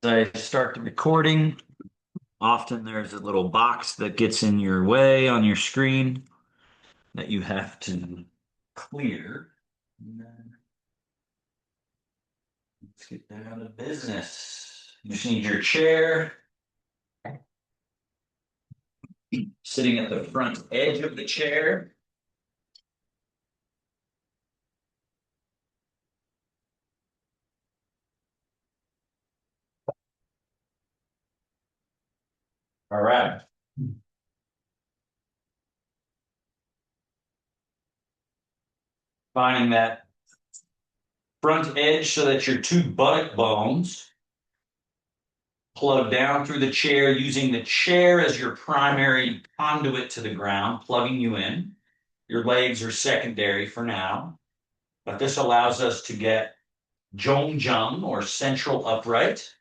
I start the recording, often there's a little box that gets in your way on your screen that you have to clear. And then let's get down to business. You just need your chair sitting at the front edge of the chair. All right. Finding that front edge so that your two buttock bones plug down through the chair, using the chair as your primary conduit to the ground, plugging you in. Your legs are secondary for now, but this allows us to get Zhongjang or central upright.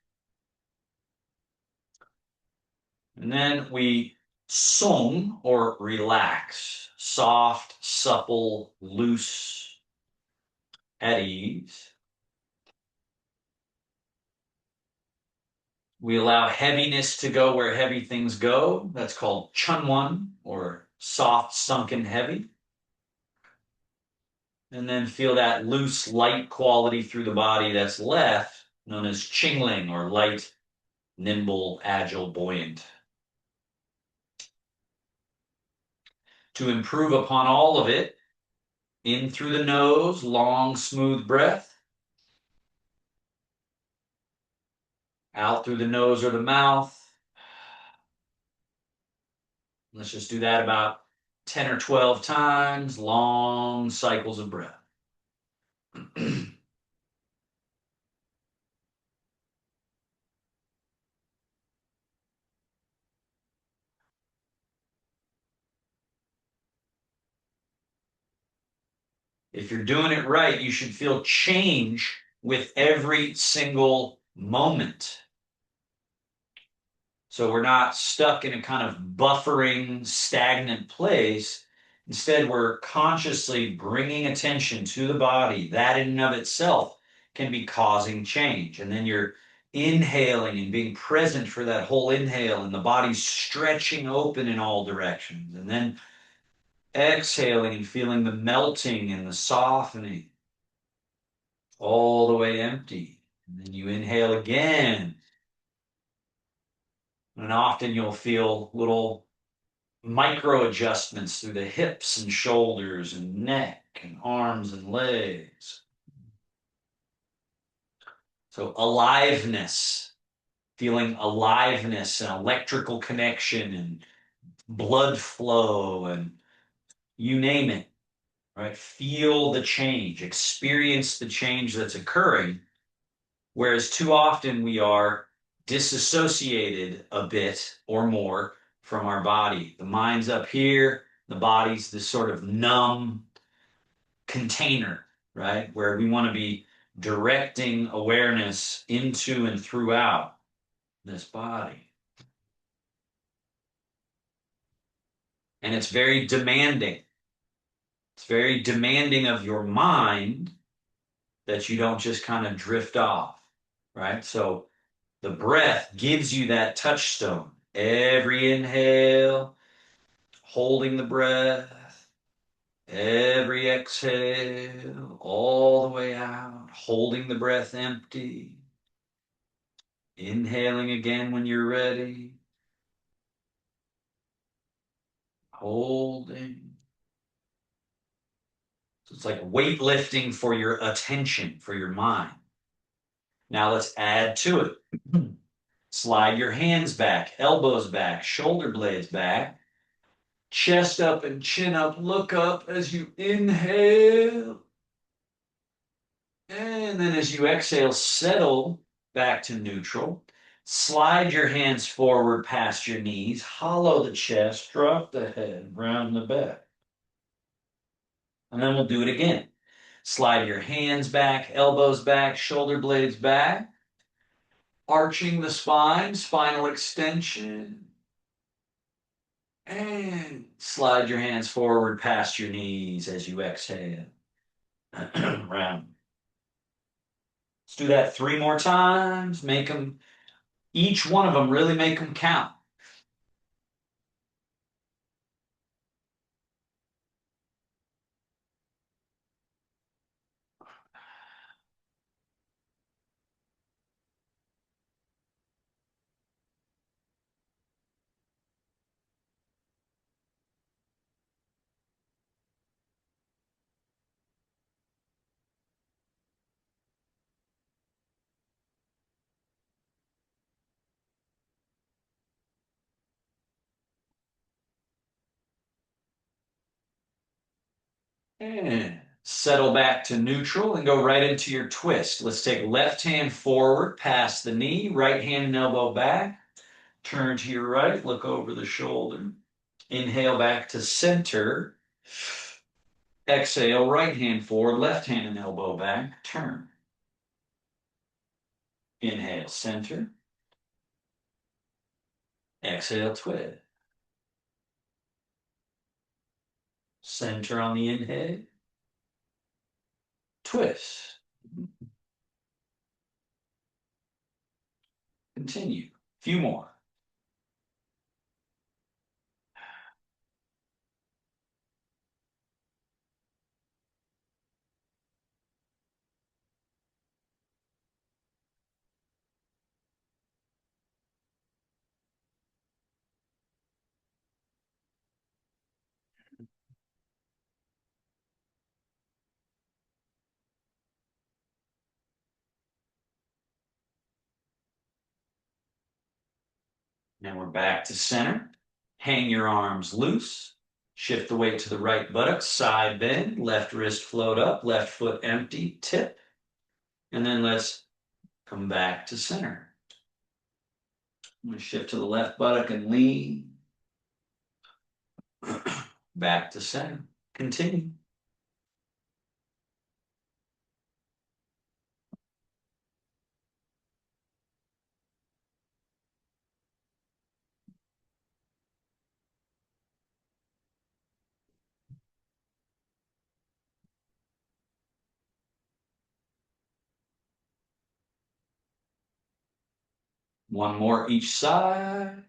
And then we song or relax, soft, supple, loose, at ease. We allow heaviness to go where heavy things go. That's called chunwan or soft, sunken, heavy. And then feel that loose, light quality through the body that's left, known as qingling or light, nimble, agile, buoyant. To improve upon all of it, in through the nose, long, smooth breath. Out through the nose or the mouth. Let's just do that about 10 or 12 times, long cycles of breath. If you're doing it right, you should feel change with every single moment. So we're not stuck in a kind of buffering, stagnant place. Instead, we're consciously bringing attention to the body. That in and of itself can be causing change. And then you're inhaling and being present for that whole inhale, and the body's stretching open in all directions. And then exhaling and feeling the melting and the softening all the way empty. And then you inhale again. And often you'll feel little micro adjustments through the hips and shoulders and neck and arms and legs. So aliveness, feeling aliveness and electrical connection and blood flow and you name it, right? Feel the change, experience the change that's occurring. Whereas too often we are disassociated a bit or more from our body. The mind's up here, the body's this sort of numb container, right? Where we want to be directing awareness into and throughout this body. And it's very demanding. It's very demanding of your mind that you don't just kind of drift off, right? So the breath gives you that touchstone. Every inhale, holding the breath. Every exhale, all the way out, holding the breath empty. Inhaling again when you're ready. Holding. So it's like weightlifting for your attention, for your mind. Now let's add to it. Slide your hands back, elbows back, shoulder blades back, chest up and chin up. Look up as you inhale. And then as you exhale, settle back to neutral. Slide your hands forward past your knees, hollow the chest, drop the head, round the back. And then we'll do it again. Slide your hands back, elbows back, shoulder blades back. Arching the spine, spinal extension. And slide your hands forward past your knees as you exhale. Round. Let's do that 3 more times. Make them Each one of them, really make them count. And settle back to neutral and go right into your twist. Let's take left hand forward past the knee, right hand and elbow back. Turn to your right, look over the shoulder. Inhale back to center. Exhale, right hand forward, left hand and elbow back. Turn. Inhale, center. Exhale, twist. Center on the inhale. Twist. Continue. Few more. Now we're back to center. Hang your arms loose. Shift the weight to the right buttock, side bend, left wrist float up, left foot empty, tip. And then let's come back to center. I'm going to shift to the left buttock and lean. Back to center. Continue. One more each side.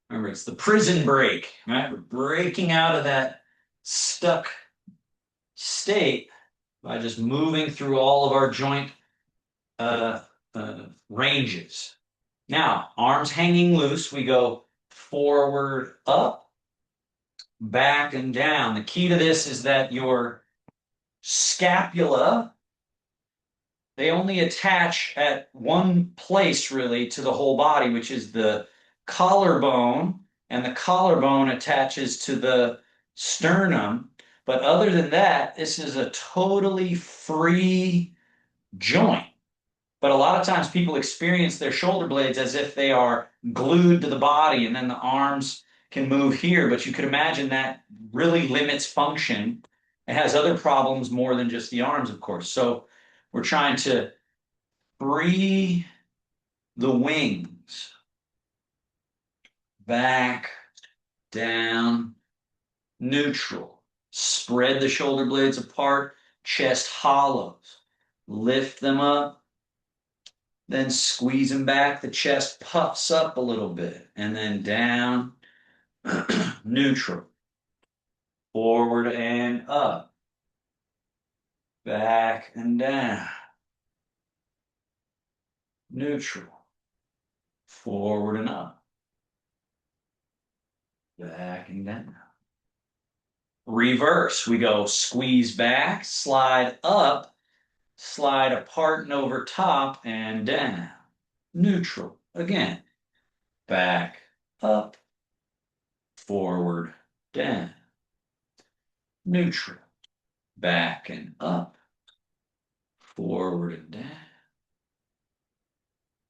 Remember, it's the prison break, right? We're breaking out of that stuck state by just moving through all of our joint uh, ranges. Now, arms hanging loose, we go forward, up, back, and down. The key to this is that your scapula, they only attach at one place really to the whole body, which is the collarbone, and the collarbone attaches to the sternum. But other than that, this is a totally free joint. But a lot of times people experience their shoulder blades as if they are glued to the body and then the arms can move here. But you could imagine that really limits function. It has other problems more than just the arms, of course. So we're trying to free the wings back, down, neutral. Spread the shoulder blades apart, chest hollows. Lift them up, then squeeze them back. The chest puffs up a little bit, and then down, neutral. Forward and up, back and down, neutral. Forward and up, back and down. Reverse. We go squeeze back, slide up, slide apart and over top and down. Neutral. Again, back, up, forward, down. Neutral. Back and up, forward and down.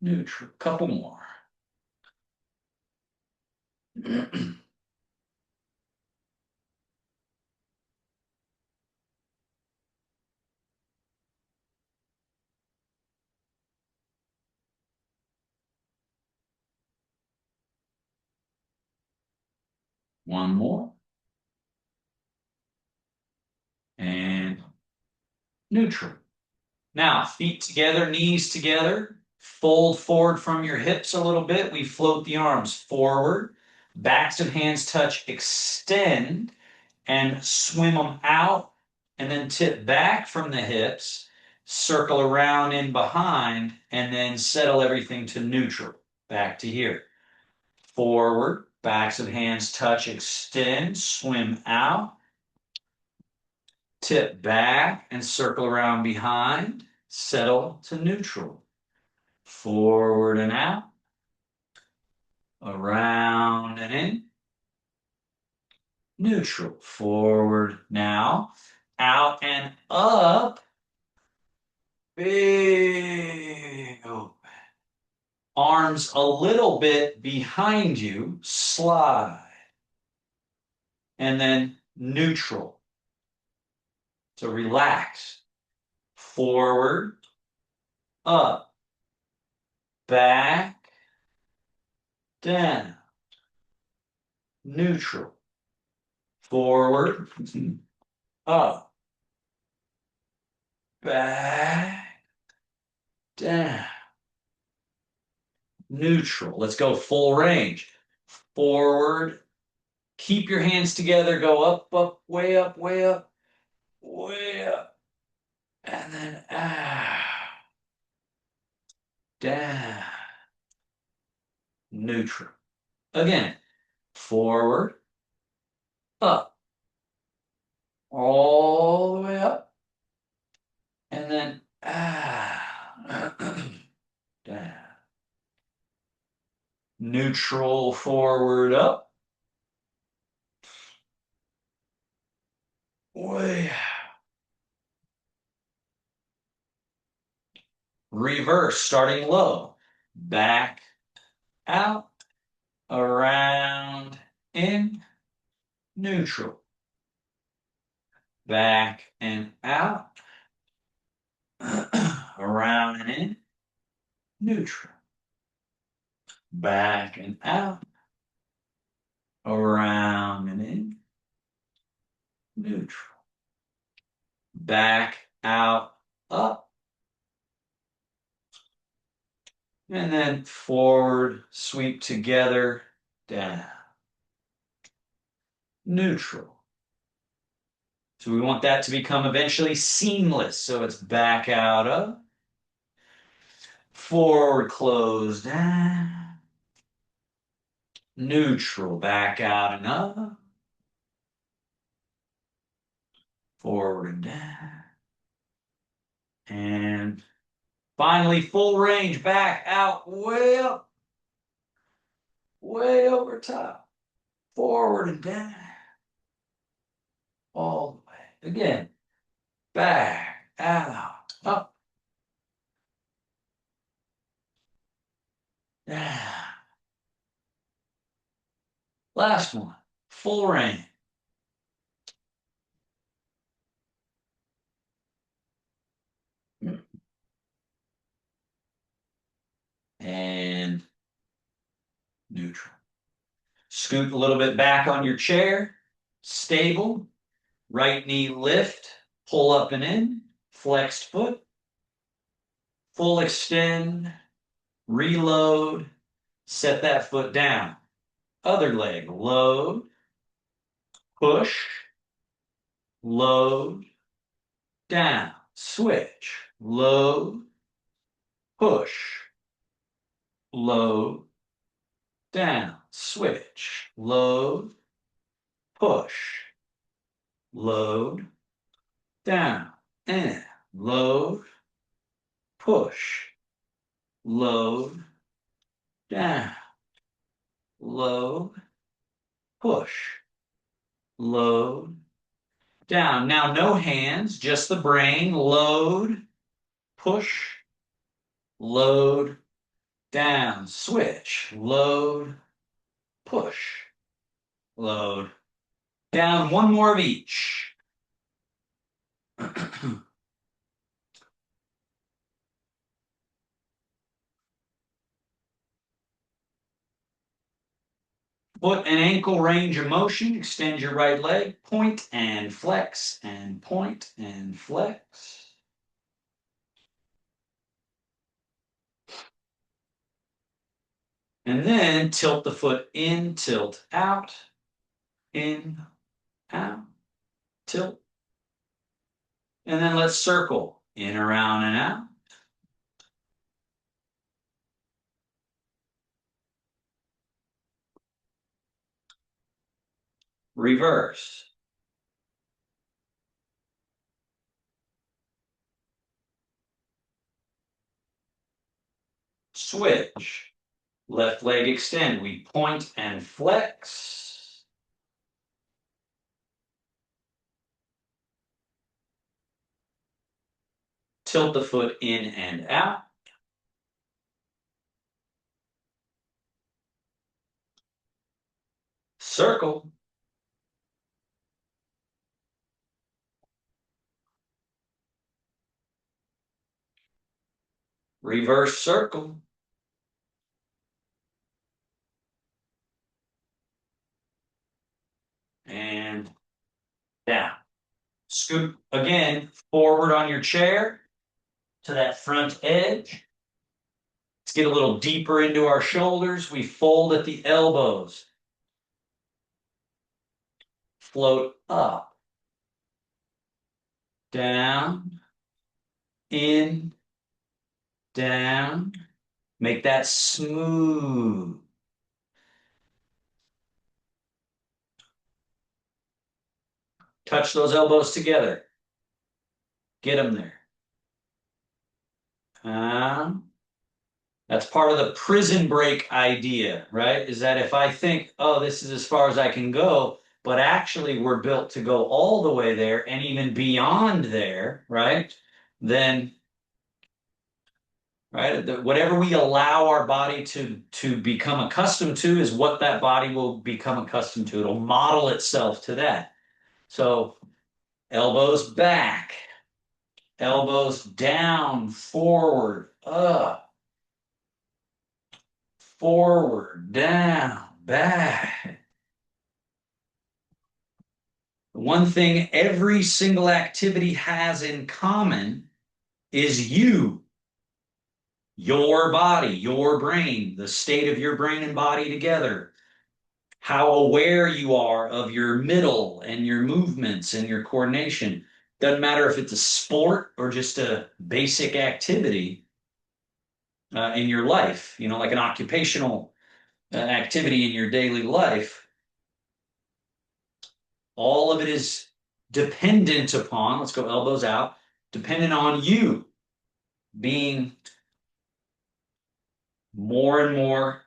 Neutral. Couple more. One more. And neutral. Now, feet together, knees together. Fold forward from your hips a little bit. We float the arms forward. Backs of hands touch, extend, and swim them out. And then tip back from the hips, circle around in behind, and then settle everything to neutral. Back to here. Forward, backs of hands touch, extend, swim out, tip back and circle around behind, settle to neutral. Forward and out, around and in, neutral. Forward now, out and up, big open. Arms a little bit behind you, slide. And then neutral. So relax. Forward, up, back, down, neutral. Forward, up, back, down, neutral. Let's go full range. Forward, keep your hands together, go up, up, way up, way up, way up. And then down, neutral. Again, forward, up, all the way up, and then down. Neutral, forward, up, way out. Reverse, starting low, back, out, around, in, neutral. Back and out, around and in, neutral. Back and out, around and in, neutral. Back, out, up, and then forward, sweep together, down. Neutral. So we want that to become eventually seamless. So it's back out, up, forward, close, down, neutral, back out and up, forward and down. And finally, full range, back out, way up, way over top, forward and down, all the way. Again, back, out, up, down. Last one, full range. And neutral. Scoot a little bit back on your chair, stable, right knee lift, pull up and in, flexed foot, full extend, reload, set that foot down. Other leg, load, push, load, down, switch, load, push, load, down, switch, load, push, load, down, in, load, push, load, down, load, push, load, down. Now no hands, just the brain. Load, push, load, down, switch, load, push, load, down. One more of each. Foot and ankle range of motion. Extend your right leg. Point and flex and point and flex. And then tilt the foot in, tilt out, in, out, tilt. And then let's circle in, around, and out. Reverse. Switch. Left leg extend. We point and flex. Tilt the foot in and out. Circle. Reverse circle. And down. Scoot again forward on your chair to that front edge. Let's get a little deeper into our shoulders. We fold at the elbows. Float up, down, in, down. Make that smooth. Touch those elbows together. Get them there. That's part of the prison break idea, right? Is that if I think, oh, this is as far as I can go, but actually we're built to go all the way there and even beyond there, right? Then, right, whatever we allow our body to become accustomed to is what that body will become accustomed to. It'll model itself to that. So elbows back, elbows down, forward, up, forward, down, back. One thing every single activity has in common is you, your body, your brain, the state of your brain and body together, how aware you are of your middle and your movements and your coordination. Doesn't matter if it's a sport or just a basic activity in your life, like an occupational activity in your daily life. All of it is dependent upon, let's go elbows out, dependent on you being more and more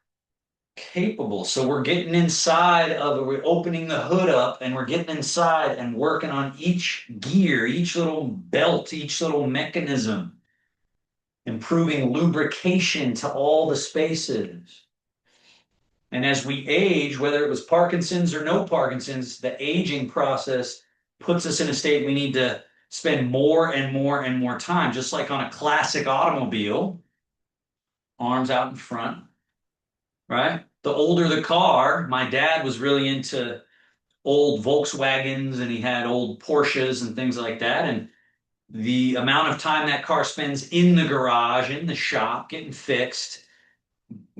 capable. So we're getting inside of it, we're opening the hood up and we're getting inside and working on each gear, each little belt, each little mechanism, improving lubrication to all the spaces. And as we age, whether it was Parkinson's or no Parkinson's, the aging process puts us in a state we need to spend more and more and more time, just like on a classic automobile, arms out in front, right? The older the car, my dad was really into old Volkswagens and he had old Porsches and things like that. And the amount of time that car spends in the garage, in the shop, getting fixed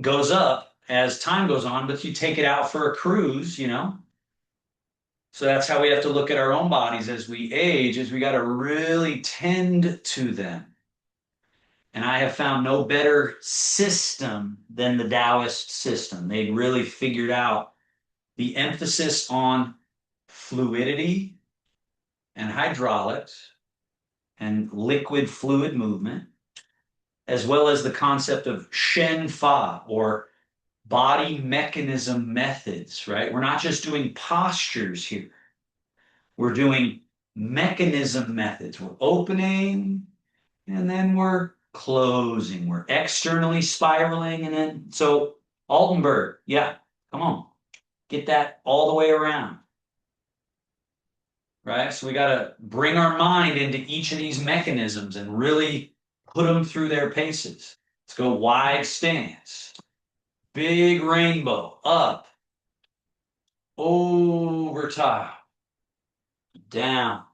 goes up as time goes on, but you take it out for a cruise. So that's how we have to look at our own bodies as we age, is we got to really tend to them. And I have found no better system than the Taoist system. They really figured out the emphasis on fluidity and hydraulics and liquid fluid movement, as well as the concept of Shen Fa, or body mechanism methods, right? We're not just doing postures here. We're doing mechanism methods. We're opening and then we're closing. We're externally spiraling. And then, so Altenberg, yeah, come on, get that all the way around, right? So we got to bring our mind into each of these mechanisms and really put them through their paces. Let's go wide stance, big rainbow, up, over top, down,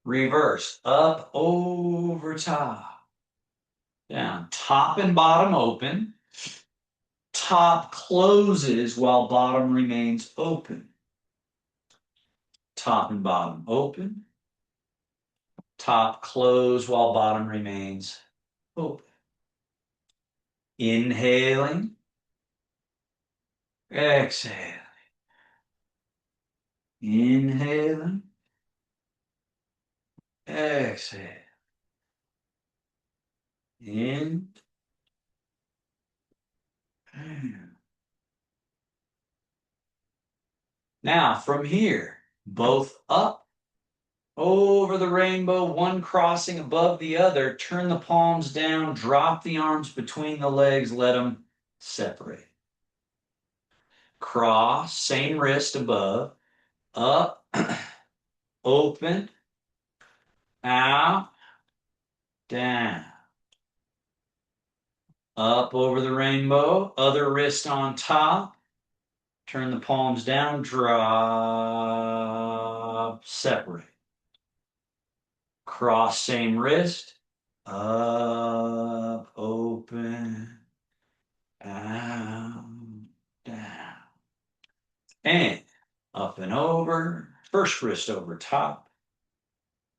reverse, up, over top, down, top and bottom open. Top closes while bottom remains open. Top and bottom open. Top close while bottom remains open. Inhaling. Exhaling. Inhaling. Exhale. In. Now, from here, both up over the rainbow, one crossing above the other. Turn the palms down, drop the arms between the legs, let them separate. Cross, same wrist above, up, open, out, down. Up over the rainbow, other wrist on top. Turn the palms down, drop, separate. Cross, same wrist, up, open, out, down. And up and over, first wrist over top,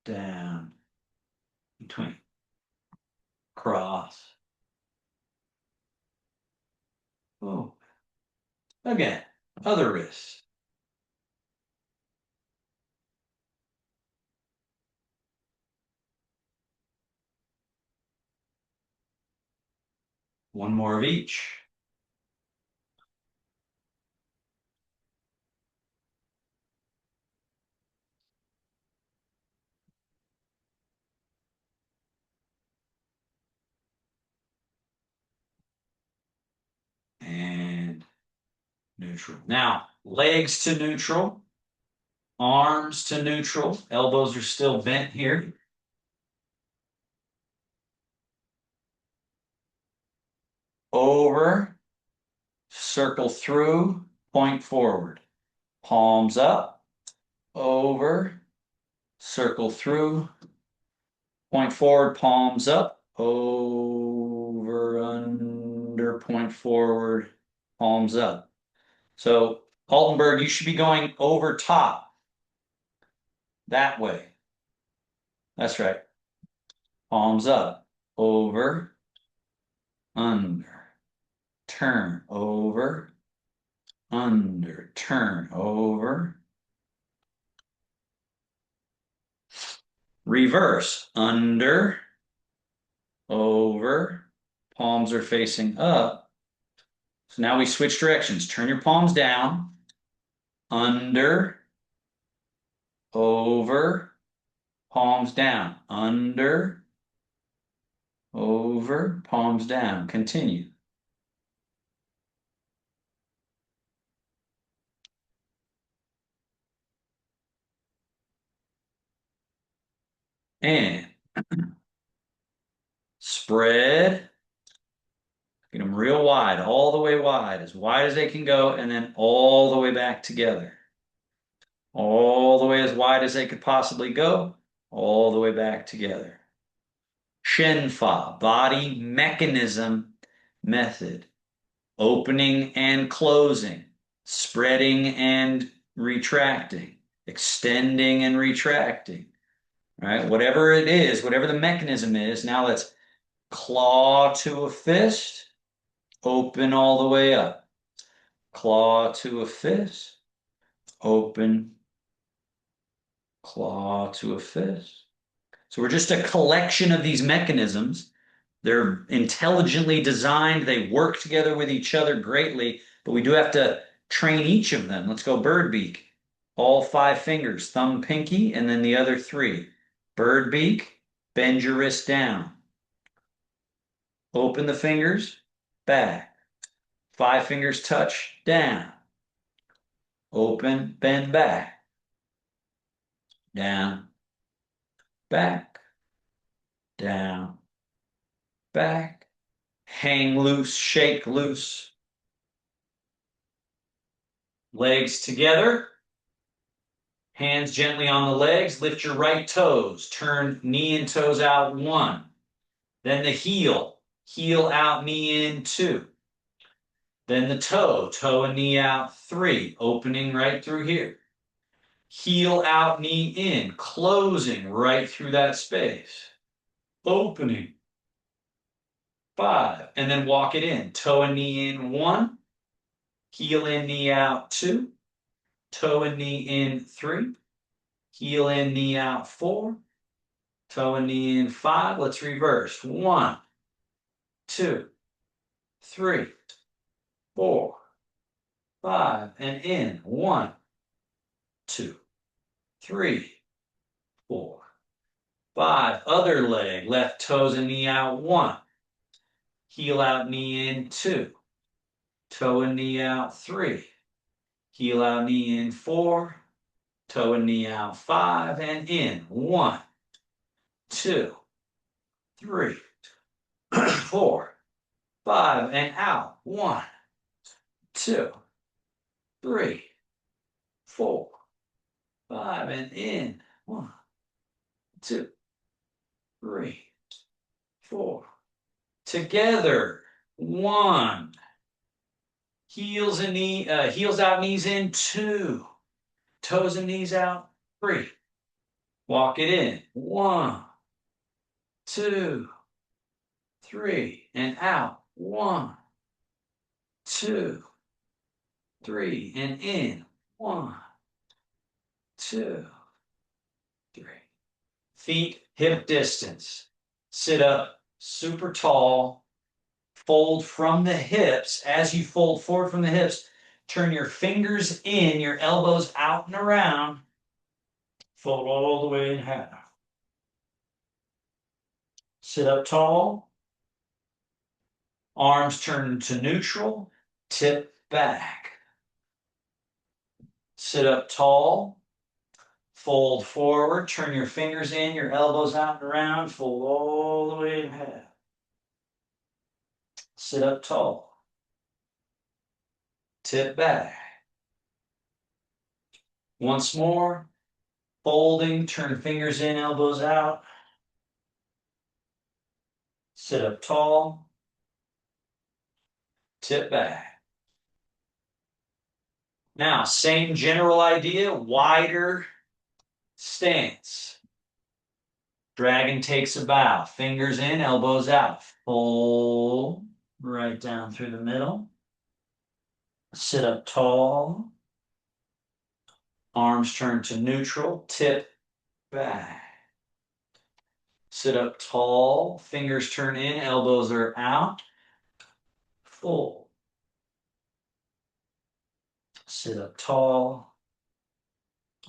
down, between. Cross. Oh. Again, other wrist. One more of each. And neutral. Now, legs to neutral, arms to neutral, elbows are still bent here. Over, circle through, point forward. Palms up, over, circle through, point forward, palms up, over, under, point forward, palms up. So, Altenberg, you should be going over top. That way. That's right. Palms up, over, under, turn, over, under, turn, over. Reverse, under, over, palms are facing up. So now we switch directions. Turn your palms down, under, over, palms down, under, over, palms down. Continue. And spread. Get them real wide, all the way wide as they can go, and then all the way back together. All the way as wide as they could possibly go, all the way back together. Shenfa, body mechanism method. Opening and closing, spreading and retracting, extending and retracting. All right, whatever it is, whatever the mechanism is, now let's claw to a fist, open all the way up. Claw to a fist, open, claw to a fist. So we're just a collection of these mechanisms. They're intelligently designed. They work together with each other greatly, but we do have to train each of them. Let's go bird beak. All 5 fingers, thumb, pinky, and then the other 3. Bird beak, bend your wrist down. Open the fingers, back. 5 fingers touch, down. Open, bend back. Down, back, down, back. Hang loose, shake loose. Legs together. Hands gently on the legs. Lift your right toes. Turn knee and toes out 1. Then the heel. Heel out, knee in 2. Then the toe and knee out, 3, opening right through here. Heel out, knee in, closing right through that space. Opening, 5, and then walk it in. Toe and knee in, 1, heel in, knee out, 2, toe and knee in, 3, heel in, knee out, 4, toe and knee in, 5. Let's reverse. 1, 2, 3, 4, 5, and in. 1, 2, 3, 4, 5. Other leg, left toes and knee out, 1, heel out, knee in, 2, toe and knee out, 3, heel out, knee in, 4, toe and knee out, 5, and in. 1, 2, 3, 4, 5, and out. 1, 2, 3, 4, 5, and in. 1, 2, 3, 4. Together. 1. Heels out, knees in. 2. Toes and knees out. 3. Walk it in. 1, 2, 3, and out. 1, 2, 3, and in. 1, 2, 3. Feet hip distance. Sit up super tall. Fold from the hips. As you fold forward from the hips, turn your fingers in, your elbows out and around. Fold all the way in half. Sit up tall. Arms turn to neutral. Tip back. Sit up tall. Fold forward. Turn your fingers in, your elbows out and around. Fold all the way in half. Sit up tall. Tip back. Once more. Folding, turn fingers in, elbows out. Sit up tall. Tip back. Now, same general idea, wider stance. Dragon takes a bow. Fingers in, elbows out. Fold right down through the middle. Sit up tall. Arms turn to neutral. Tip back. Sit up tall. Fingers turn in, elbows are out. Fold. Sit up tall.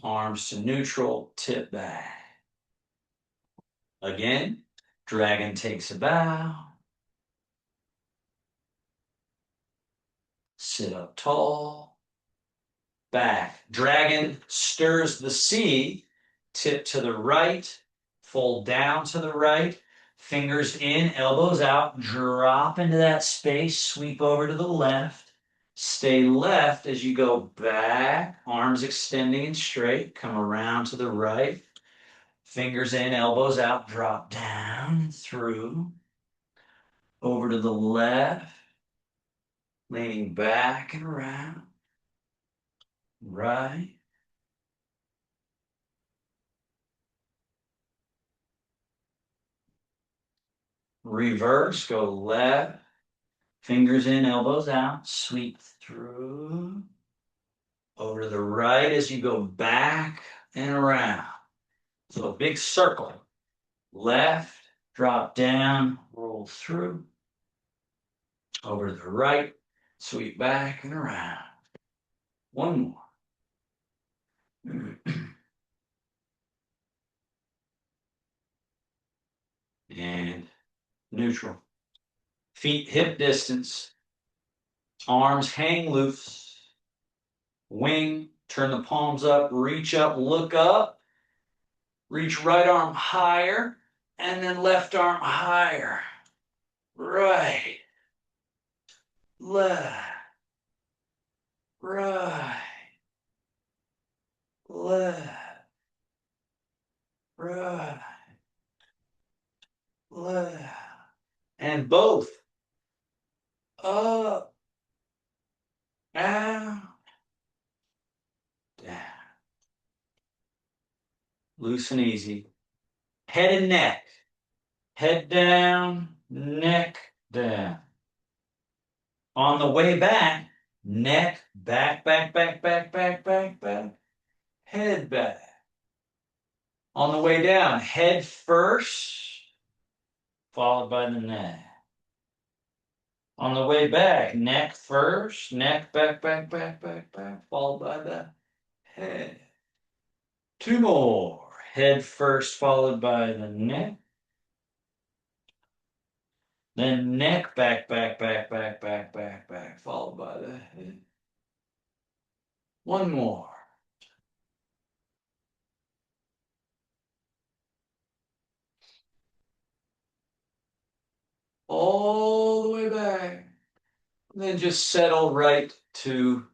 Arms to neutral. Tip back. Again, dragon takes a bow. Sit up tall. Back. Dragon stirs the sea. Tip to the right. Fold down to the right. Fingers in, elbows out. Drop into that space. Sweep over to the left. Stay left as you go back. Arms extending and straight. Come around to the right. Fingers in, elbows out. Drop down through. Over to the left. Leaning back and around. Right. Reverse, go left. Fingers in, elbows out. Sweep through. Over to the right as you go back and around. So a big circle. Left, drop down, roll through. Over to the right, sweep back and around. One more. And neutral. Feet hip distance. Arms hang loose. Wing, turn the palms up, reach up, look up. Reach right arm higher, and then left arm higher. Right. Left. Right. Left. Right. Left. And both. Up. loose and easy. Head and neck. Head down, neck down. On the way back, neck back, back, back, back, back, back, back. Head back. On the way down, head first, followed by the neck. On the way back, neck first, neck back, back, back, back, back, followed by the head. Two more. Head first, followed by the neck. Then neck back, back, back, back, back, back, back, followed by the head. One more. All the way back. And then just settle right to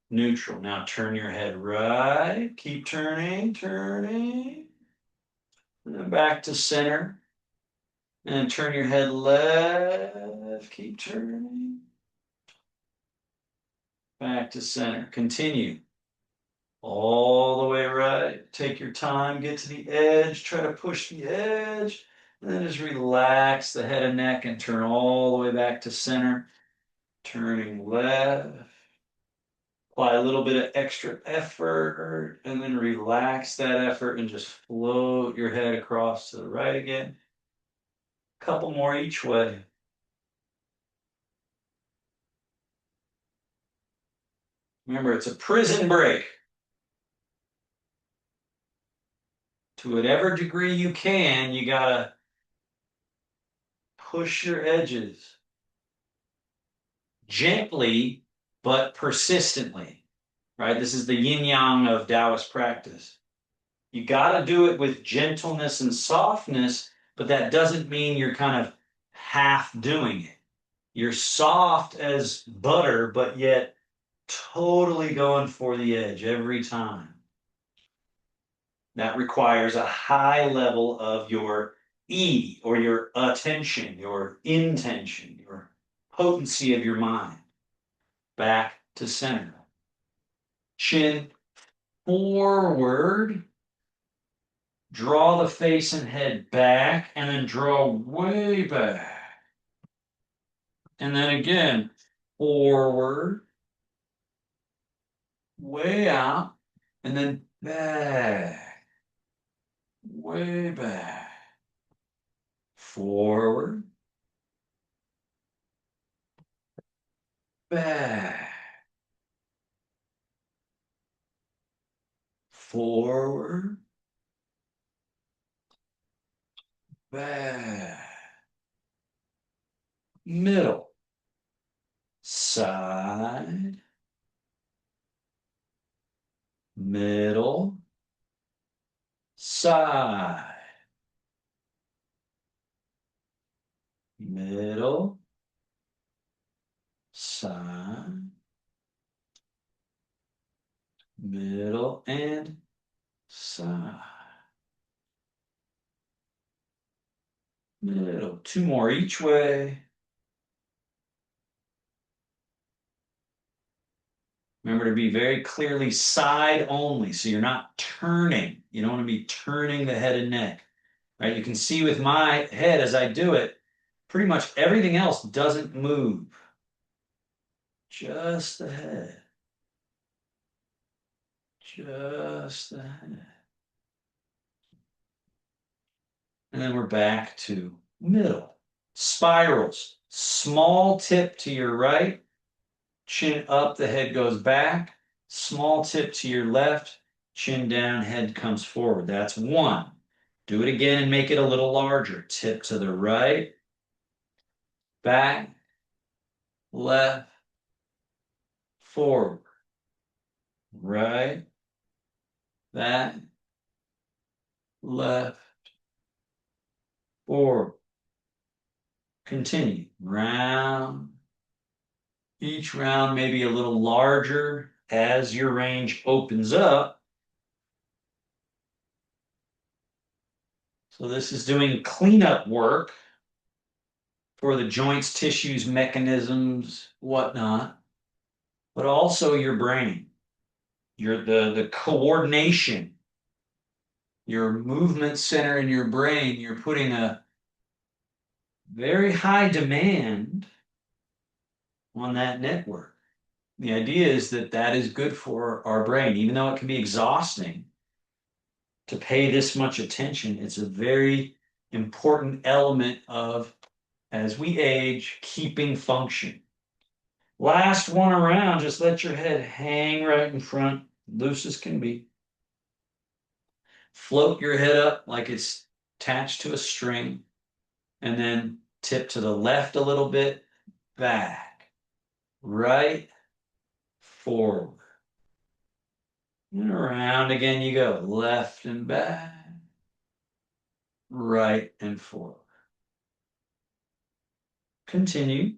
neutral. Now turn your head right. Keep turning, turning. And then back to center. And turn your head left. Keep turning. Back to center. Continue. All the way right. Take your time. Get to the edge. Try to push the edge. And then just relax the head and neck and turn all the way back to center. Turning left. Apply a little bit of extra effort and then relax that effort and just float your head across to the right again. Couple more each way. Remember, it's a prison break. To whatever degree you can, you gotta push your edges gently but persistently, right? This is the yin yang of Taoist practice. You gotta do it with gentleness and softness, but that doesn't mean you're kind of half doing it. You're soft as butter, but yet totally going for the edge every time. That requires a high level of your E, or your attention, your intention, your potency of your mind. Back to center. Chin forward. Draw the face and head back, and then draw way back. And then again, forward, way out, and then back, way back, forward, back, forward, back, middle, side, middle, side, middle, side, middle, and side. Middle. Two more each way. Remember to be very clearly side only, so you're not turning. You don't want to be turning the head and neck. Right? You can see with my head as I do it, pretty much everything else doesn't move. Just the head. Just the head. And then we're back to middle. Spirals. Small tip to your right. Chin up, the head goes back. Small tip to your left. Chin down, head comes forward. That's one. Do it again and make it a little larger. Tip to the right. Back. Left. Forward. Right. Back. Left. Forward. Continue. Round. Each round may be a little larger as your range opens up. So this is doing cleanup work for the joints, tissues, mechanisms, whatnot, but also your brain, the coordination your movement center in your brain, you're putting a very high demand on that network. The idea is that that is good for our brain, even though it can be exhausting to pay this much attention. It's a very important element of, as we age, keeping function. Last one around, just let your head hang right in front, loose as can be. Float your head up like it's attached to a string, and then tip to the left a little bit, back, right, forward. And around again you go, left and back, right and forward. Continue.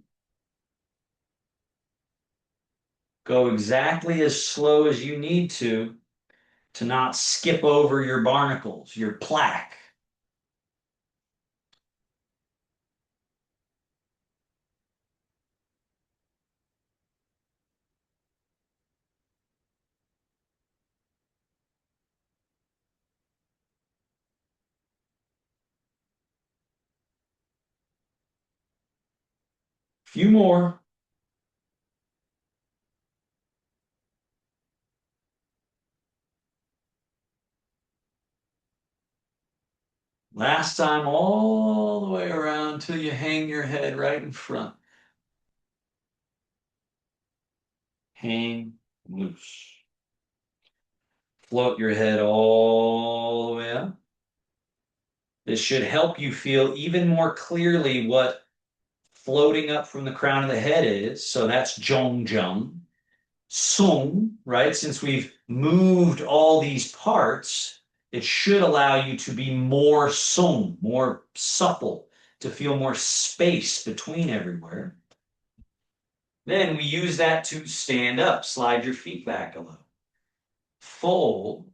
Go exactly as slow as you need to not skip over your barnacles, your plaque. Few more. Last time, all the way around till you hang your head right in front. Hang loose. Float your head all the way up. This should help you feel even more clearly what floating up from the crown of the head is. So that's Zhongjung. Sung, right? Since we've moved all these parts, it should allow you to be more sung, more supple, to feel more space between everywhere. Then we use that to stand up, slide your feet back a little. Fold,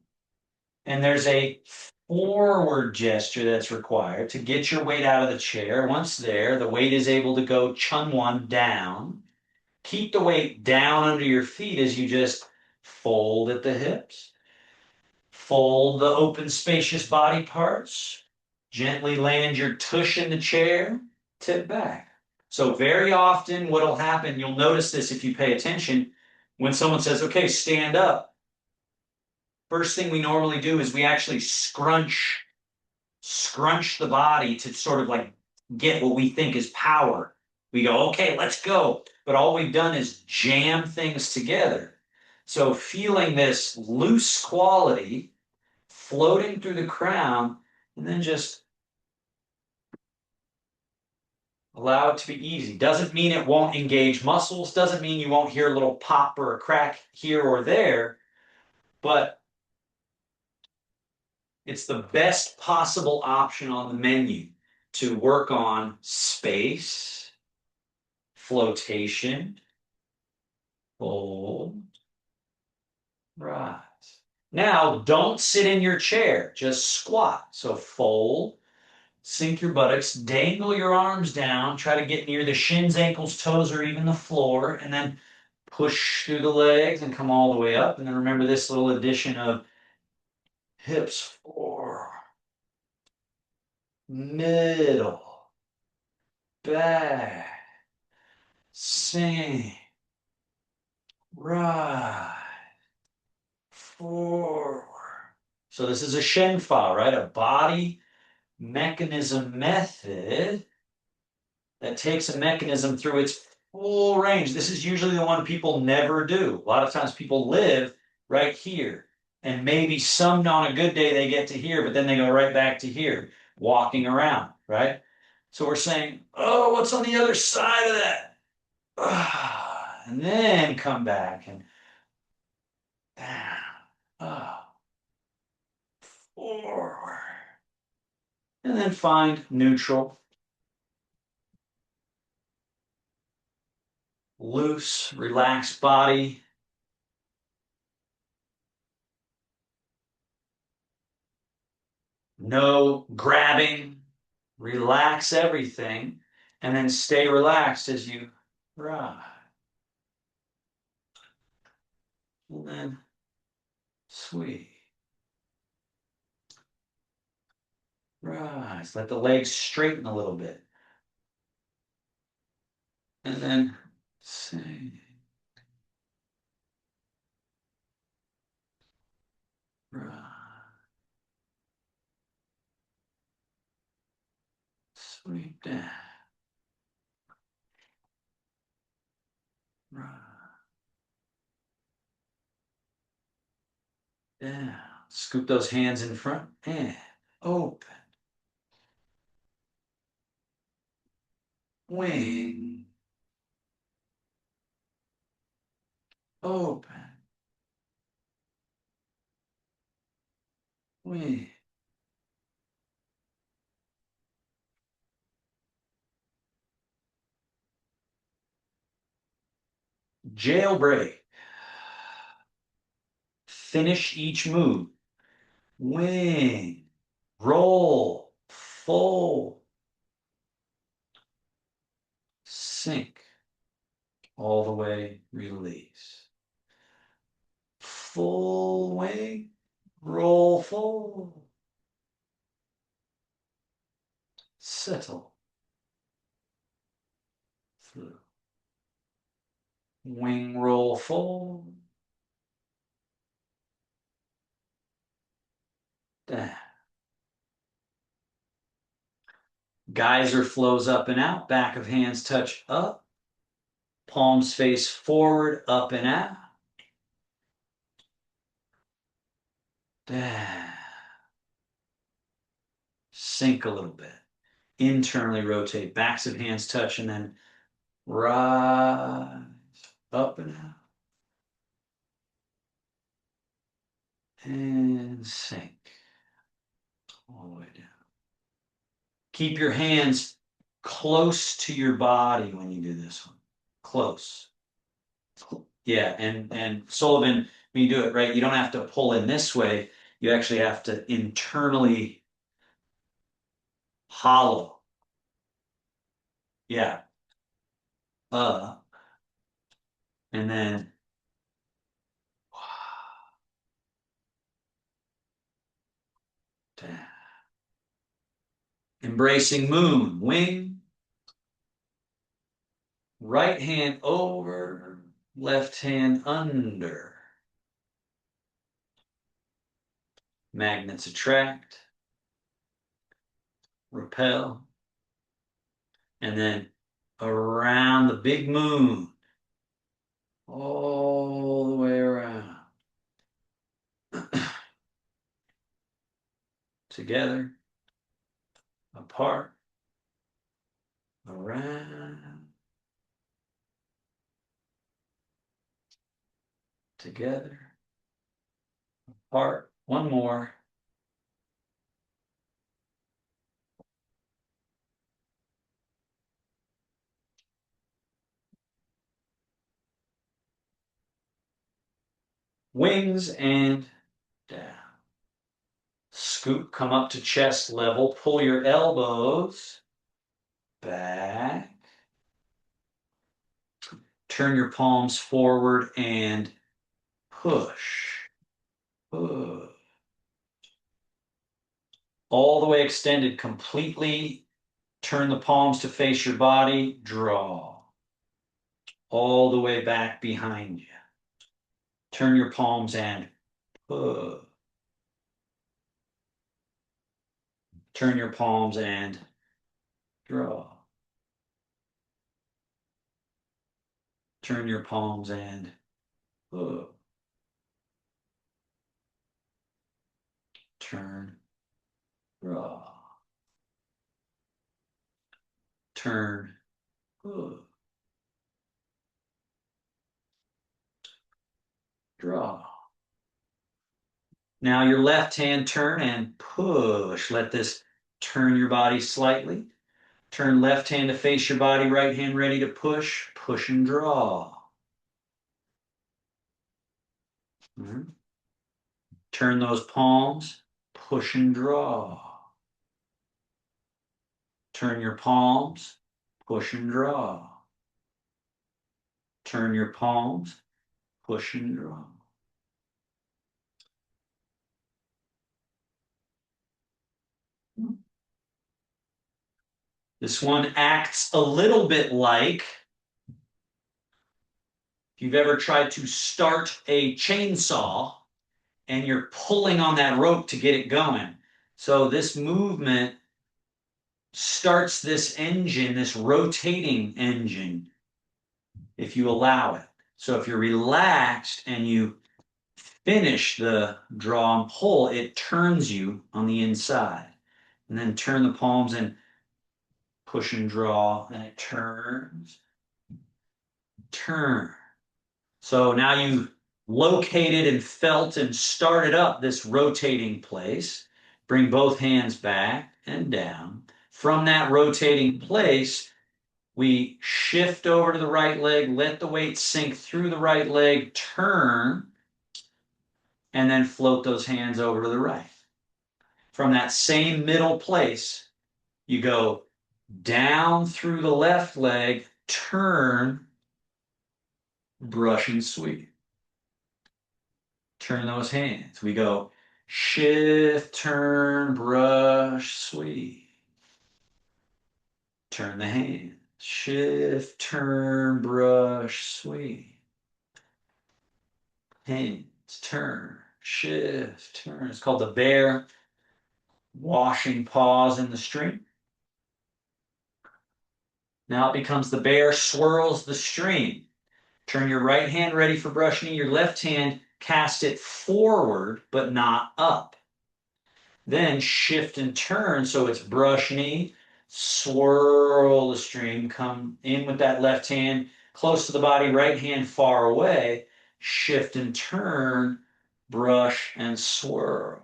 and there's a forward gesture that's required to get your weight out of the chair. Once there, the weight is able to go chunwan down. Keep the weight down under your feet as you just fold at the hips. Fold the open, spacious body parts. Gently land your tush in the chair. Tip back. So very often what'll happen, you'll notice this if you pay attention, when someone says, okay, stand up, first thing we normally do is we actually scrunch the body to sort of like get what we think is power. We go, okay, let's go. But all we've done is jam things together. So feeling this loose quality floating through the crown, and then just allow it to be easy. Doesn't mean it won't engage muscles, doesn't mean you won't hear a little pop or a crack here or there, but it's the best possible option on the menu to work on space, flotation, hold, rise. Now, don't sit in your chair, just squat. So fold, sink your buttocks, dangle your arms down, try to get near the shins, ankles, toes, or even the floor, and then push through the legs and come all the way up. And then remember this little addition of hips forward, middle, back, sink, right, forward. So this is a Shen Fa, right? A body mechanism method that takes a mechanism through its full range. This is usually the one people never do. A lot of times people live right here. And maybe some on a good day they get to here, but then they go right back to here, walking around, right? So we're saying, oh, what's on the other side of that? And then come back and down, up, forward. And then find neutral, loose, relaxed body. No grabbing, relax everything, and then stay relaxed as you ride. And then sweep. rise. Let the legs straighten a little bit. And then sink, rise, sweep down, rise, down. Scoop those hands in front and open. Wing, open, wing. Jailbreak. Finish each move. Wing, roll, fold, sink, all the way, release. Full wing, roll, fold, settle through. Wing, roll, fold, down. Geyser flows up and out, back of hands touch up, palms face forward, up and out, down. Sink a little bit. Internally rotate, backs of hands touch, and then rise, up and out, and sink all the way down. Keep your hands close to your body when you do this one. Close. Yeah, and Sullivan, when you do it right, you don't have to pull in this way. You actually have to internally hollow. Yeah. And then down. Embracing moon, wing, right hand over, left hand under. Magnets attract, repel, and then around the big moon, all the way around. Together, apart, around, together, apart. One more. Wings and down. Scoop, come up to chest level. Pull your elbows back. Turn your palms forward and push. Push. All the way extended completely. Turn the palms to face your body. Draw. All the way back behind you. Turn your palms and push. Turn your palms and draw. Turn your palms and push. Turn, draw. Turn, push. Draw. Now your left hand turn and push. Let this turn your body slightly. Turn left hand to face your body, right hand ready to push. Push and draw. Mm-hmm. Turn those palms, push and draw. Turn your palms, push and draw. Turn your palms, push and draw. This one acts a little bit like if you've ever tried to start a chainsaw and you're pulling on that rope to get it going. So this movement starts this engine, this rotating engine, if you allow it. So if you're relaxed and you finish the draw and pull, it turns you on the inside. And then turn the palms and push and draw, and it turns, turn. So now you've located and felt and started up this rotating place. Bring both hands back and down. From that rotating place, we shift over to the right leg, let the weight sink through the right leg, turn, and then float those hands over to the right. From that same middle place, you go down through the left leg, turn, brush and sweep. Turn those hands. We go shift, turn, brush, sweep. Turn the hands. Shift, turn, brush, sweep. Hands, turn, shift, turn. It's called the bear washing paws in the stream. Now it becomes the bear swirls the stream. Turn your right hand ready for brush knee. Your left hand, cast it forward, but not up. Then shift and turn, so it's brush knee, swirl the stream, come in with that left hand close to the body, right hand far away, shift and turn, brush and swirl.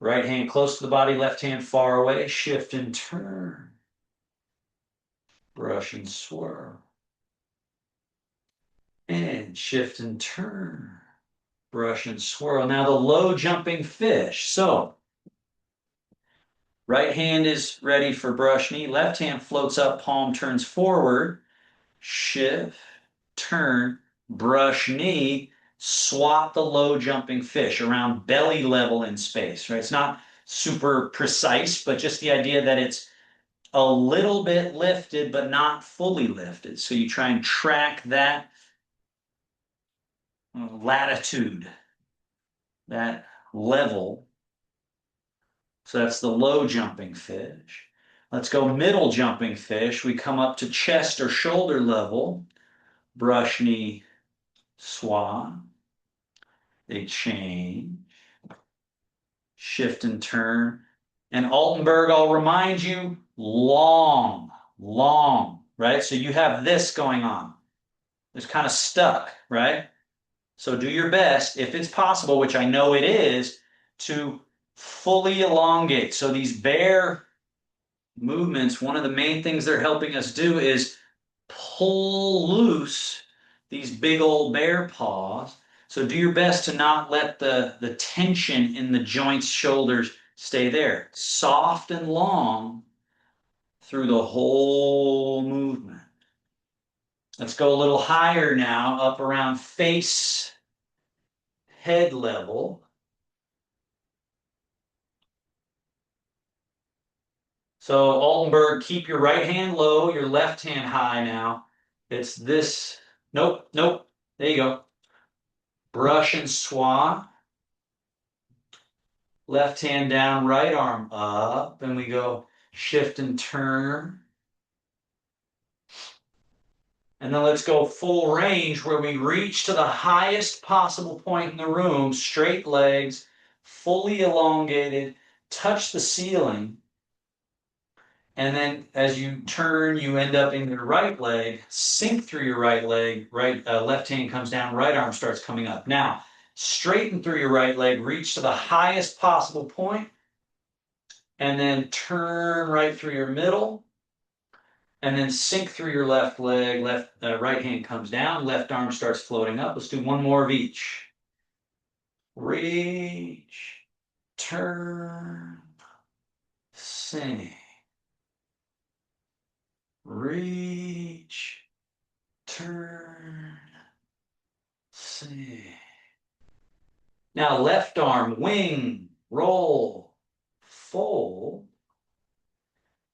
Right hand close to the body, left hand far away, shift and turn, brush and swirl. And shift and turn, brush and swirl. Now the low jumping fish. So right hand is ready for brush knee. Left hand floats up, palm turns forward. Shift, turn, brush knee. Swat the low jumping fish around belly level in space, right? It's not super precise, but just the idea that it's a little bit lifted, but not fully lifted. So you try and track that latitude, that level. So that's the low jumping fish. Let's go middle jumping fish. We come up to chest or shoulder level. Brush knee, swan. They change. Shift and turn. And Altenberg, I'll remind you, long, long, right? So you have this going on. It's kind of stuck, right? So do your best, if it's possible, which I know it is, to fully elongate. So these bear movements, one of the main things they're helping us do is pull loose these big old bear paws. So do your best to not let the tension in the joints, shoulders stay there. Soft and long through the whole movement. Let's go a little higher now, up around face, head level. So Altenberg, keep your right hand low, your left hand high now. It's this. Nope, nope. There you go. Brush and swat. Left hand down, right arm up. And we go shift and turn. And then let's go full range where we reach to the highest possible point in the room. Straight legs, fully elongated, touch the ceiling. And then as you turn, you end up in your right leg, sink through your right leg, left hand comes down, right arm starts coming up. Now, straighten through your right leg, reach to the highest possible point, and then turn right through your middle, and then sink through your left leg, right hand comes down, left arm starts floating up. Let's do one more of each. Reach, turn, sink. Reach, turn, sink. Now left arm, wing, roll, fold.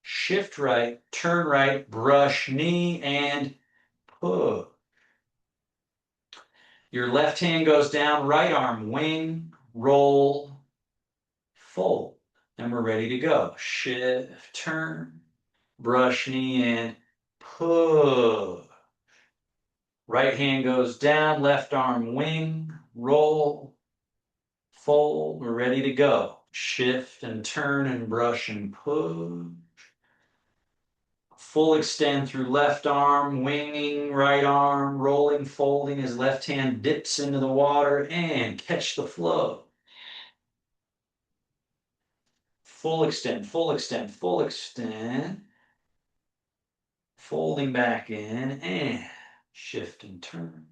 shift right, turn right, brush knee, and push. Your left hand goes down, right arm, wing, roll, fold. And we're ready to go. Shift, turn, brush knee, and push. Right hand goes down, left arm, wing, roll, fold. We're ready to go. Shift and turn and brush and push. Full extend through left arm, winging right arm, rolling, folding as left hand dips into the water and catch the flow. Full extend, full extend, full extend. Folding back in and shift and turn.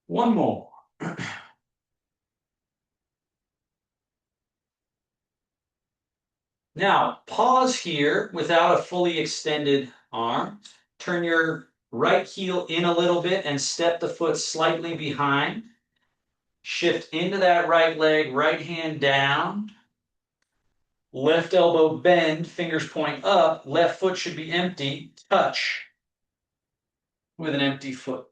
One more. Now, pause here without a fully extended arm. Turn your right heel in a little bit and step the foot slightly behind. Shift into that right leg, right hand down. Left elbow bend, fingers point up. Left foot should be empty. Touch with an empty foot.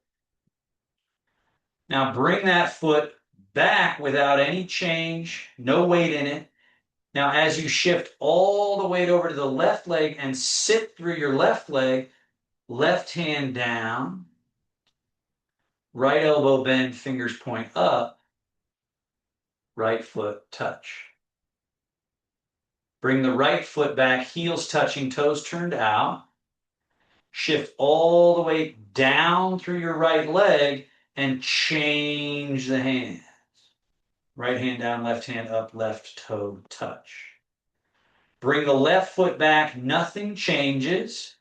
Now bring that foot back without any change, no weight in it. Now, as you shift all the weight over to the left leg and sit through your left leg, left hand down, right elbow bend, fingers point up, right foot touch. Bring the right foot back, heels touching, toes turned out. Shift all the way down through your right leg and change the hands. Right hand down, left hand up, left toe touch. Bring the left foot back, nothing changes.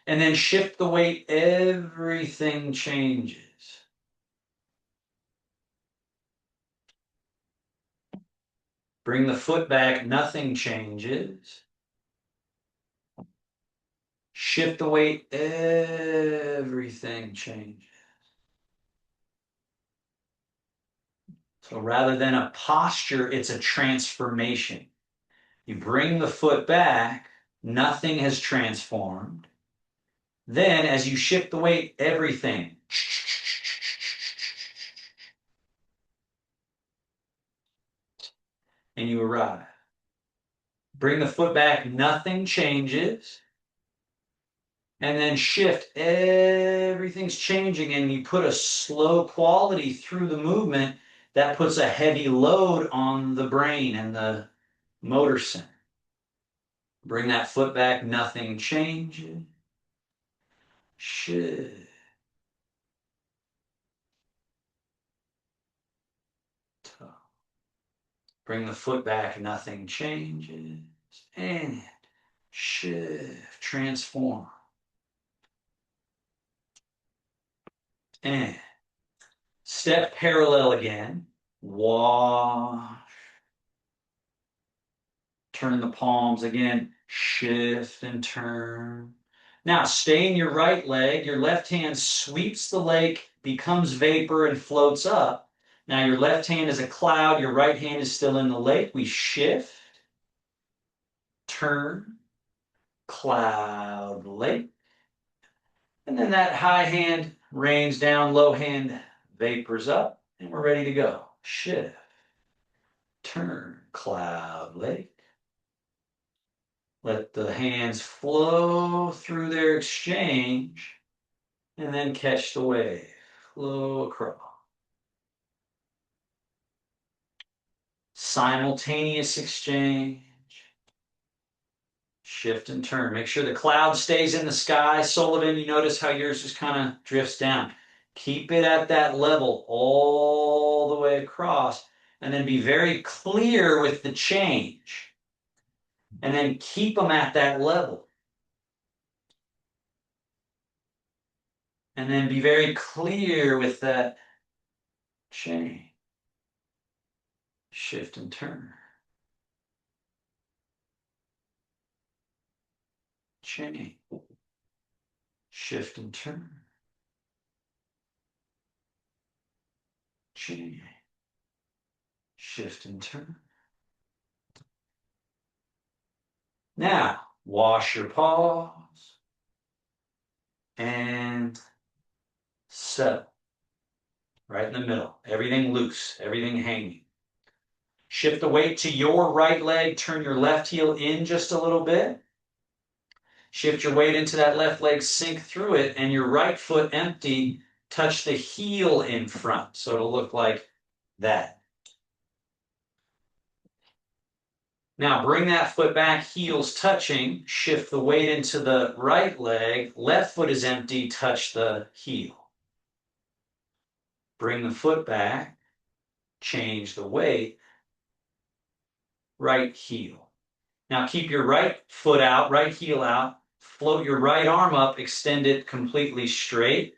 And then shift the weight, everything changes. Bring the foot back, nothing changes. Shift the weight, everything changes. So rather than a posture, it's a transformation. You bring the foot back, nothing has transformed. Then, as you shift the weight, everything. And you arrive. Bring the foot back, nothing changes. And then shift, everything's changing, and you put a slow quality through the movement that puts a heavy load on the brain and the motor center. Bring that foot back, nothing changes. Shift. Bring the foot back, nothing changes. And shift, transform. And step parallel again. Wash. Turn the palms again. Shift and turn. Now stay in your right leg. Your left hand sweeps the lake, becomes vapor, and floats up. Now your left hand is a cloud. Your right hand is still in the lake. We shift, turn, cloud, lake. And then that high hand rains down, low hand vapors up, and we're ready to go. Shift, turn, cloud, lake. Let the hands flow through their exchange, and then catch the wave. Flow across. Simultaneous exchange. Shift and turn. Make sure the cloud stays in the sky. Sullivan, you notice how yours just kind of drifts down. Keep it at that level all the way across, and then be very clear with the change. And then keep them at that level. And then be very clear with that change. Shift and turn. Change. Shift and turn. Change. shift and turn. Now, wash your paws and settle right in the middle. Everything loose, everything hanging. Shift the weight to your right leg. Turn your left heel in just a little bit. Shift your weight into that left leg, sink through it, and your right foot empty. Touch the heel in front. So it'll look like that. Now bring that foot back, heels touching. Shift the weight into the right leg. Left foot is empty. Touch the heel. Bring the foot back. Change the weight. Right heel. Now keep your right foot out, right heel out. Float your right arm up, extend it completely straight.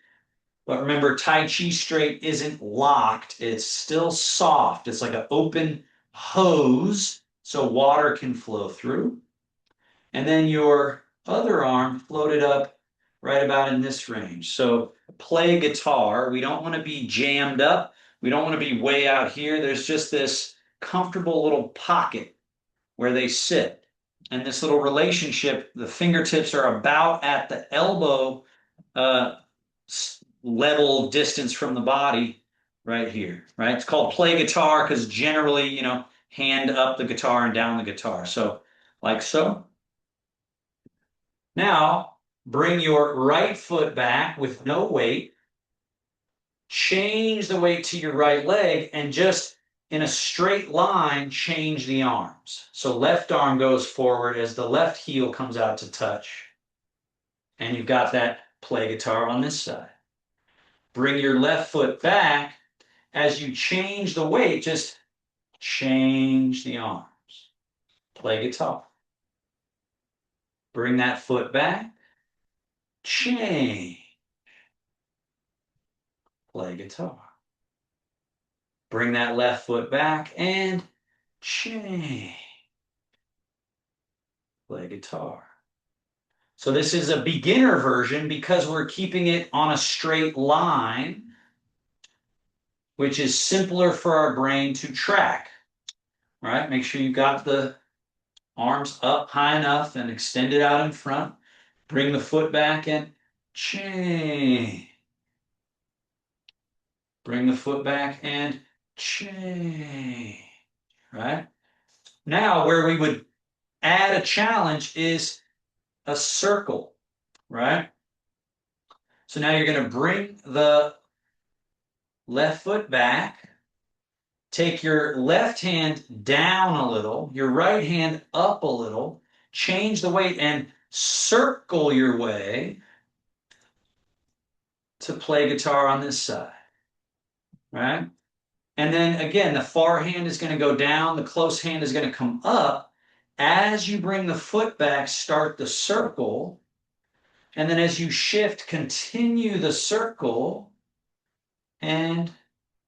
But remember, Tai Chi straight isn't locked. It's still soft. It's like an open hose so water can flow through. And then your other arm floated up right about in this range. So play guitar. We don't want to be jammed up. We don't want to be way out here. There's just this comfortable little pocket where they sit. And this little relationship, the fingertips are about at the elbow level distance from the body right here, right? It's called play guitar because generally, hand up the guitar and down the guitar. So like so. Now, bring your right foot back with no weight. Change the weight to your right leg and just in a straight line, change the arms. So left arm goes forward as the left heel comes out to touch. And you've got that play guitar on this side. Bring your left foot back. As you change the weight, just change the arms. Play guitar. Bring that foot back. Change. Play guitar. Bring that left foot back and change. Play guitar. So this is a beginner version because we're keeping it on a straight line, which is simpler for our brain to track. All right, make sure you've got the arms up high enough and extended out in front. Bring the foot back and change. Bring the foot back and change. Right? Now, where we would add a challenge is a circle, right? So now you're going to bring the left foot back, take your left hand down a little, your right hand up a little, change the weight and circle your way to play guitar on this side, right? And then again, the far hand is going to go down, the close hand is going to come up. As you bring the foot back, start the circle. And then as you shift, continue the circle and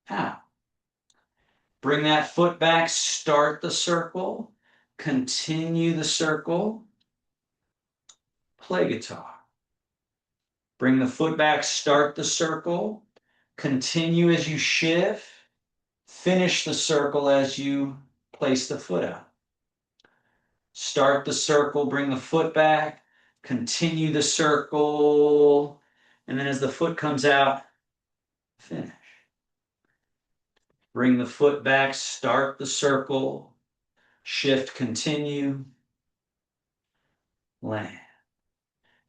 out. Bring that foot back, start the circle, continue the circle, play guitar. Bring the foot back, start the circle, continue as you shift, finish the circle as you place the foot out. Start the circle, bring the foot back, continue the circle, and then as the foot comes out, finish. Bring the foot back, start the circle, shift, continue, land.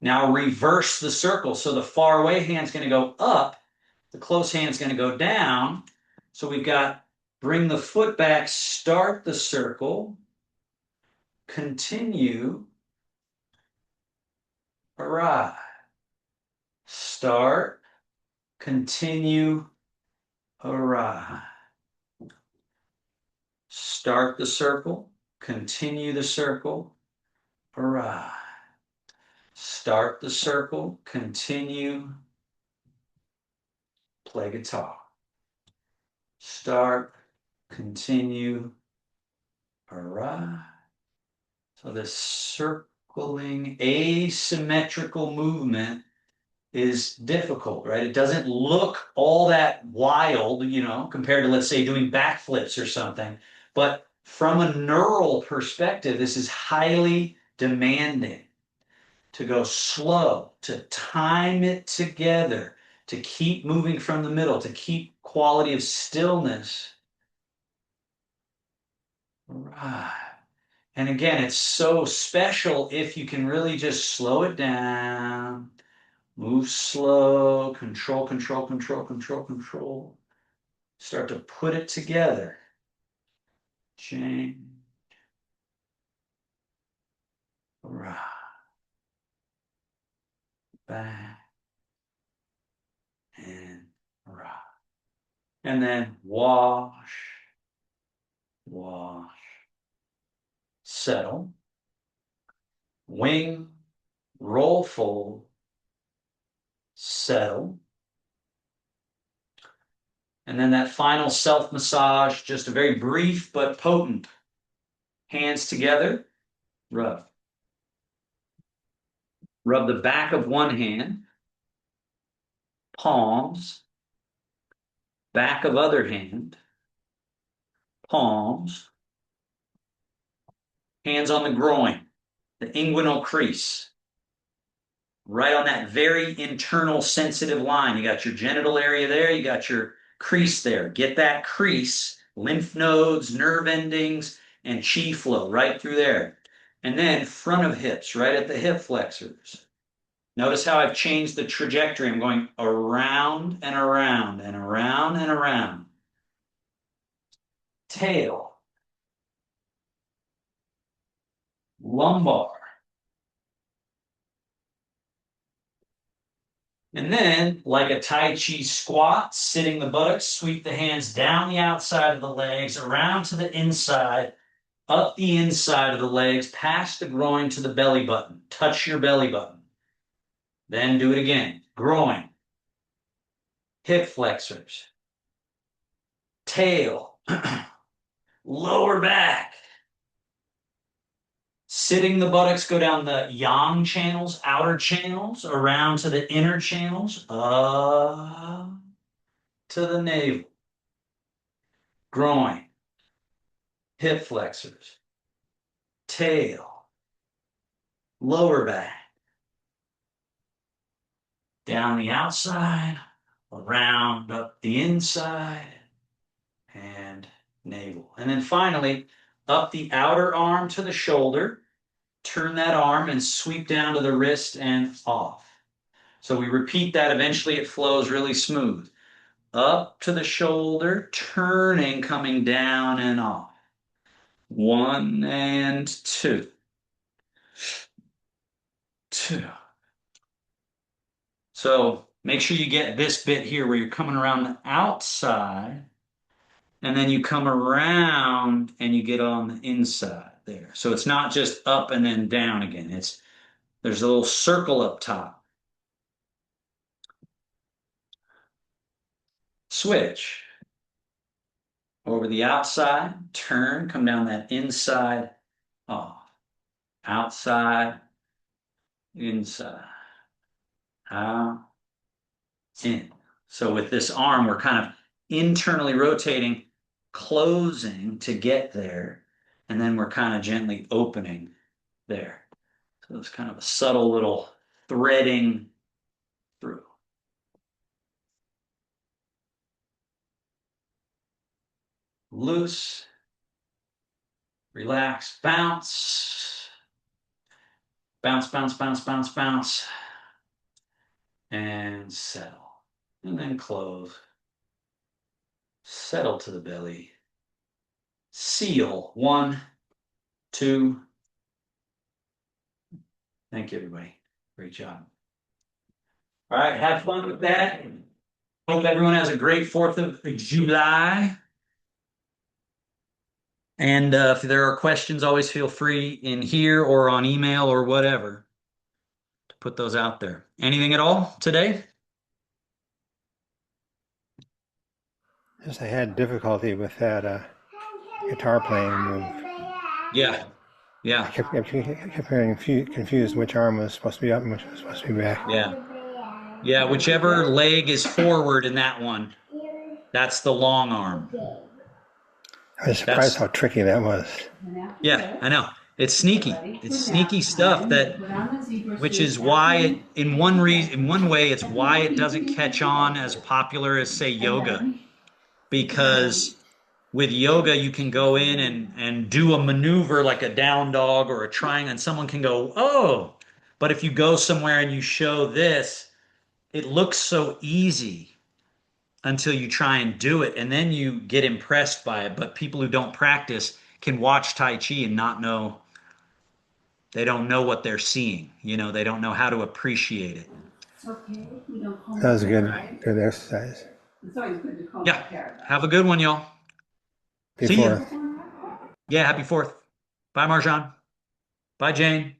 Now reverse the circle. So the far away hand's going to go up, the close hand's going to go down. So we've got bring the foot back, start the circle, continue, arrive. Start, continue, arrive. Start the circle, continue the circle, arrive. Start the circle, continue, play guitar. Start, continue, arrive. So this circling asymmetrical movement is difficult, right? It doesn't look all that wild, compared to, let's say, doing backflips or something. But from a neural perspective, this is highly demanding to go slow, to time it together, to keep moving from the middle, to keep quality of stillness. Right. And again, it's so special if you can really just slow it down, move slow, control, control, control, control, control. Start to put it together. Change. Right. Back. And right. And then wash, wash, settle, wing, roll, fold, settle. And then that final self massage, just a very brief but potent. Hands together, rub. Rub the back of one hand, palms, back of other hand, palms, hands on the groin, the inguinal crease, right on that very internal sensitive line. You got your genital area there, you got your crease there. Get that crease, lymph nodes, nerve endings, and chi flow right through there. And then front of hips, right at the hip flexors. Notice how I've changed the trajectory. I'm going around and around and around and around. Tail, lumbar. And then, like a Tai Chi squat, sitting the buttocks, sweep the hands down the outside of the legs, around to the inside, up the inside of the legs, past the groin to the belly button. Touch your belly button. Then do it again. Groin, hip flexors, tail, lower back. Sitting the buttocks, go down the yang channels, outer channels, around to the inner channels, up to the navel. Groin, hip flexors, tail, lower back, down the outside, around up the inside, and navel. And then finally, up the outer arm to the shoulder, turn that arm and sweep down to the wrist and off. So we repeat that. Eventually it flows really smooth. Up to the shoulder, turning, coming down and off. 1 and 2. 2. So make sure you get this bit here where you're coming around the outside and then you come around and you get on the inside there. So it's not just up and then down again. There's a little circle up top. Switch. Over the outside, turn, come down that inside, off. Outside, inside, out, in. So with this arm, we're kind of internally rotating, closing to get there, and then we're kind of gently opening there. So it's kind of a subtle little threading through. Loose, relax, bounce, bounce, bounce, bounce, bounce, bounce, and settle. And then close. Settle to the belly. Seal. 1, 2. Thank you, everybody. Great job. All right, have fun with that. Hope everyone has a great 4th of July. And if there are questions, always feel free in here or on email or whatever to put those out there. Anything at all today? Yes, I had difficulty with that guitar playing move. Yeah. I Yeah. kept getting confused which arm was supposed to be up and which was supposed to be back. Yeah. Yeah, whichever leg is forward in that one, that's the long arm. I was surprised That's how tricky that was. Yeah, I know. It's sneaky. It's sneaky stuff that which is why in one way it's why it doesn't catch on as popular as say yoga because with yoga you can go in and do a maneuver like a down dog or a triangle and someone can go, "Oh." But if you go somewhere and you show this, it looks so easy until you try and do it and then you get impressed by it. But people who don't practice can watch Tai Chi and not know they don't know what they're seeing. They don't know how to appreciate it. That was a good exercise. Yeah. Have a good one, y'all. See ya. Before Yeah, happy 4th. Bye, Marjan. Bye, Jane.